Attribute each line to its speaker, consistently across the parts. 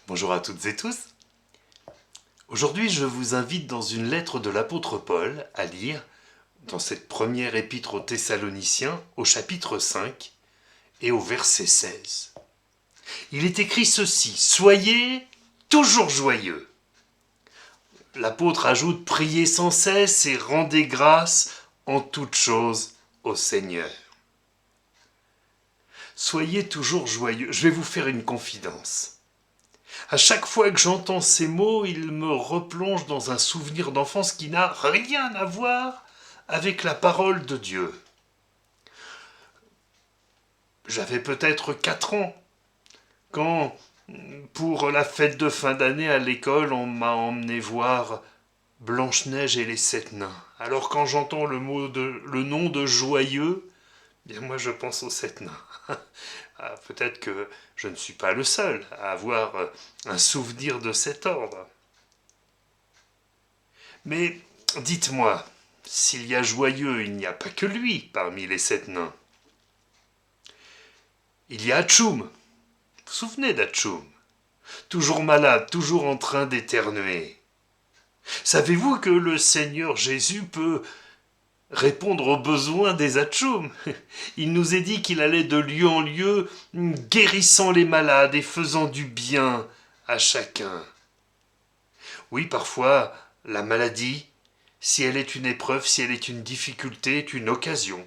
Speaker 1: Bonjour à toutes et tous. Aujourd'hui, je vous invite dans une lettre de l'apôtre Paul à lire, dans cette première épître aux Thessaloniciens, au chapitre 5 et au verset 16. Il est écrit ceci: Soyez toujours joyeux. L'apôtre ajoute: Priez sans cesse et rendez grâce en toutes choses au Seigneur. Soyez toujours joyeux. Je vais vous faire une confidence. À chaque fois que j'entends ces mots, il me replonge dans un souvenir d'enfance qui n'a rien à voir avec la parole de Dieu. J'avais peut-être 4 ans quand, pour la fête de fin d'année à l'école, on m'a emmené voir Blanche-Neige et les 7 nains. Alors quand j'entends le nom de Joyeux, bien moi je pense aux 7 nains. Peut-être que je ne suis pas le seul à avoir un souvenir de cet ordre. Mais dites-moi, s'il y a Joyeux, il n'y a pas que lui parmi les 7 nains. Il y a Atchoum. Vous vous souvenez d'Atchoum? Toujours malade, toujours en train d'éternuer. Savez-vous que le Seigneur Jésus peut répondre aux besoins des Atchoum? Il nous est dit qu'il allait de lieu en lieu, guérissant les malades et faisant du bien à chacun. Oui, parfois, la maladie, si elle est une épreuve, si elle est une difficulté, est une occasion.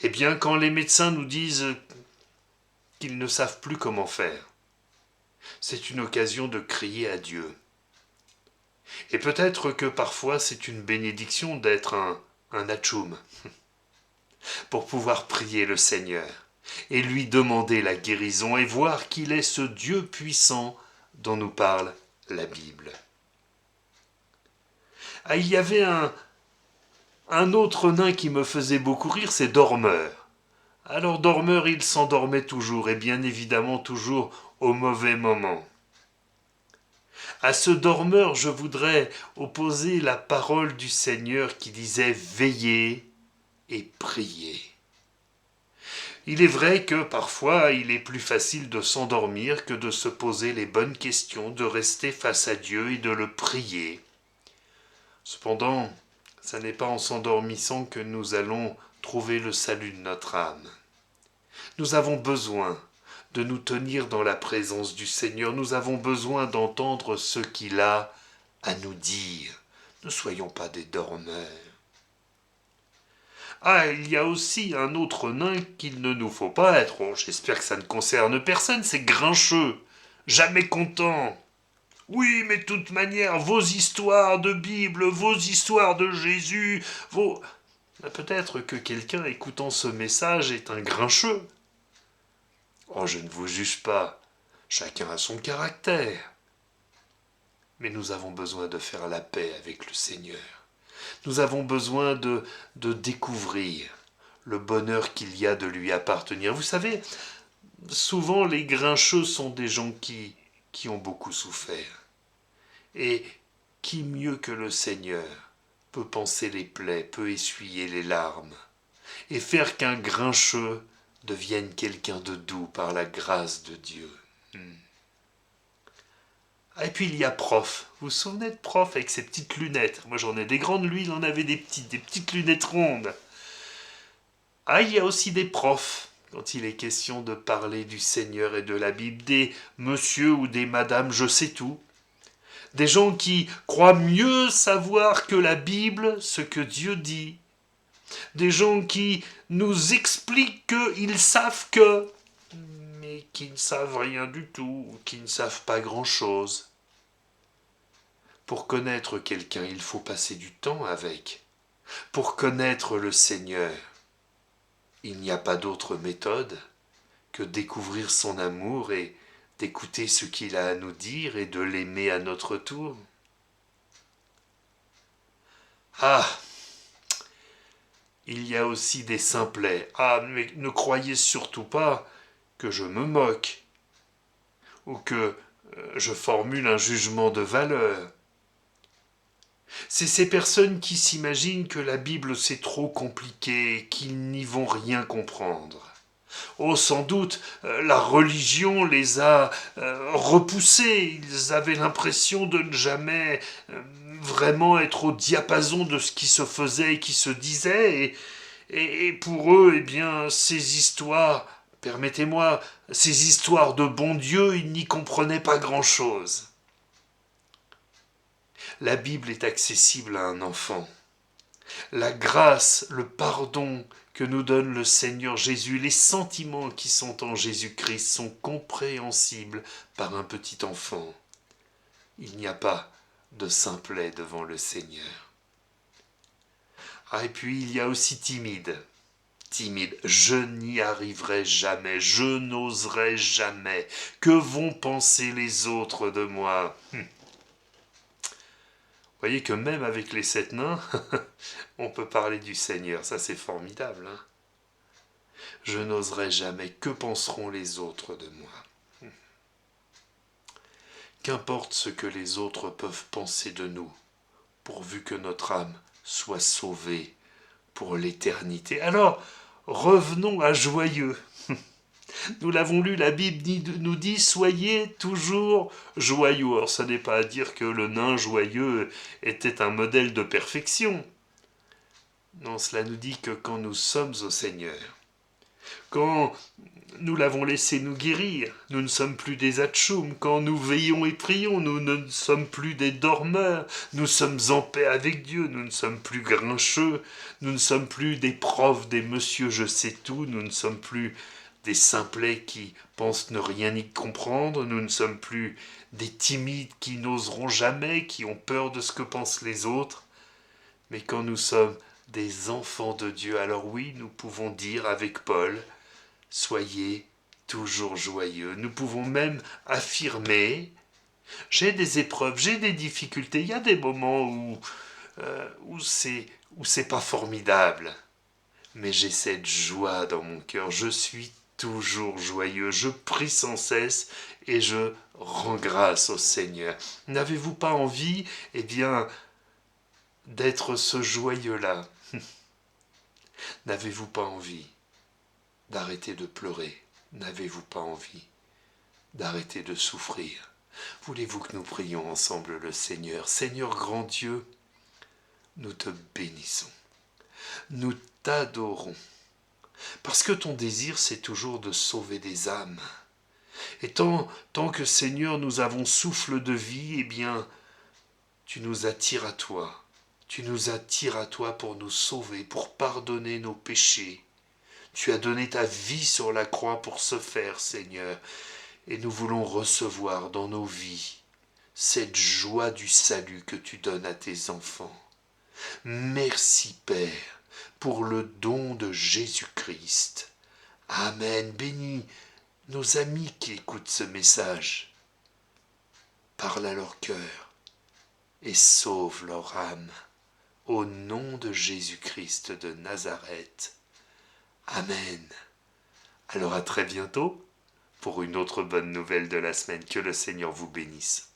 Speaker 1: Eh bien, quand les médecins nous disent qu'ils ne savent plus comment faire, c'est une occasion de crier à Dieu. Et peut-être que parfois c'est une bénédiction d'être un atchoum, pour pouvoir prier le Seigneur et lui demander la guérison et voir qu'il est ce Dieu puissant dont nous parle la Bible. Ah, il y avait un autre nain qui me faisait beaucoup rire, c'est Dormeur. Alors Dormeur, il s'endormait toujours, et bien évidemment toujours au mauvais moment. À ce Dormeur, je voudrais opposer la parole du Seigneur qui disait « Veillez et priez ». Il est vrai que parfois il est plus facile de s'endormir que de se poser les bonnes questions, de rester face à Dieu et de le prier. Cependant, ce n'est pas en s'endormissant que nous allons trouver le salut de notre âme. Nous avons besoin de nous tenir dans la présence du Seigneur. Nous avons besoin d'entendre ce qu'il a à nous dire. Ne soyons pas des dormeurs. Ah, il y a aussi un autre nain qu'il ne nous faut pas être. Oh, j'espère que ça ne concerne personne, c'est Grincheux. Jamais content. Oui, mais de toute manière, vos histoires de Bible, vos histoires de Jésus, vos... Peut-être que quelqu'un écoutant ce message est un Grincheux. Oh, je ne vous juge pas. Chacun a son caractère. Mais nous avons besoin de faire la paix avec le Seigneur. Nous avons besoin de découvrir le bonheur qu'il y a de lui appartenir. Vous savez, souvent les grincheux sont des gens qui ont beaucoup souffert. Et qui mieux que le Seigneur peut panser les plaies, peut essuyer les larmes, et faire qu'un grincheux devienne quelqu'un de doux par la grâce de Dieu. Ah, et puis il y a Prof. Vous vous souvenez de Prof avec ses petites lunettes? Moi j'en ai des grandes, lui il en avait des petites lunettes rondes. Ah, il y a aussi des profs, quand il est question de parler du Seigneur et de la Bible, des monsieur ou des madame je sais tout, des gens qui croient mieux savoir que la Bible ce que Dieu dit, des gens qui nous expliquent qu'ils savent que, mais qui ne savent rien du tout, ou qui ne savent pas grand-chose. Pour connaître quelqu'un, il faut passer du temps avec. Pour connaître le Seigneur, il n'y a pas d'autre méthode que découvrir son amour et d'écouter ce qu'il a à nous dire et de l'aimer à notre tour. Ah, il y a aussi des simplets. Ah, mais ne croyez surtout pas que je me moque ou que je formule un jugement de valeur. C'est ces personnes qui s'imaginent que la Bible c'est trop compliqué, qu'ils n'y vont rien comprendre. Oh, sans doute, la religion les a repoussés. Ils avaient l'impression de ne jamais vraiment être au diapason de ce qui se faisait et qui se disait. Et pour eux, eh bien, ces histoires, permettez-moi, ces histoires de bon Dieu, ils n'y comprenaient pas grand-chose. La Bible est accessible à un enfant. La grâce, le pardon que nous donne le Seigneur Jésus, les sentiments qui sont en Jésus-Christ sont compréhensibles par un petit enfant. Il n'y a pas de simplet devant le Seigneur. Ah, et puis il y a aussi timide. Timide, je n'y arriverai jamais, je n'oserai jamais. Que vont penser les autres de moi? Vous voyez que même avec les 7 nains, on peut parler du Seigneur, ça c'est formidable. Hein, je n'oserai jamais, que penseront les autres de moi? Qu'importe ce que les autres peuvent penser de nous, pourvu que notre âme soit sauvée pour l'éternité. Alors, revenons à joyeux. Nous l'avons lu, la Bible nous dit « Soyez toujours joyeux ». Alors, ça n'est pas à dire que le nain joyeux était un modèle de perfection. Non, cela nous dit que quand nous sommes au Seigneur, quand nous l'avons laissé nous guérir, nous ne sommes plus des atchoum. Quand nous veillons et prions, nous ne sommes plus des dormeurs. Nous sommes en paix avec Dieu, nous ne sommes plus grincheux. Nous ne sommes plus des profs, des monsieur je sais tout. Nous ne sommes plus des simplets qui pensent ne rien y comprendre. Nous ne sommes plus des timides qui n'oseront jamais, qui ont peur de ce que pensent les autres. Mais quand nous sommes des enfants de Dieu, alors oui, nous pouvons dire avec Paul, soyez toujours joyeux. Nous pouvons même affirmer, j'ai des épreuves, j'ai des difficultés, il y a des moments où c'est pas formidable, mais j'ai cette joie dans mon cœur, je suis toujours joyeux, je prie sans cesse et je rends grâce au Seigneur. N'avez-vous pas envie, eh bien, d'être ce joyeux-là? N'avez-vous pas envie d'arrêter de pleurer? N'avez-vous pas envie d'arrêter de souffrir? Voulez-vous que nous prions ensemble le Seigneur? Seigneur grand Dieu, nous te bénissons, nous t'adorons, parce que ton désir c'est toujours de sauver des âmes. Et tant que Seigneur nous avons souffle de vie, eh bien, tu nous attires à toi. Tu nous attires à toi pour nous sauver, pour pardonner nos péchés. Tu as donné ta vie sur la croix pour ce faire, Seigneur. Et nous voulons recevoir dans nos vies cette joie du salut que tu donnes à tes enfants. Merci, Père, pour le don de Jésus-Christ. Amen. Bénis nos amis qui écoutent ce message. Parle à leur cœur et sauve leur âme. Au nom de Jésus-Christ de Nazareth. Amen. Alors à très bientôt pour une autre bonne nouvelle de la semaine. Que le Seigneur vous bénisse.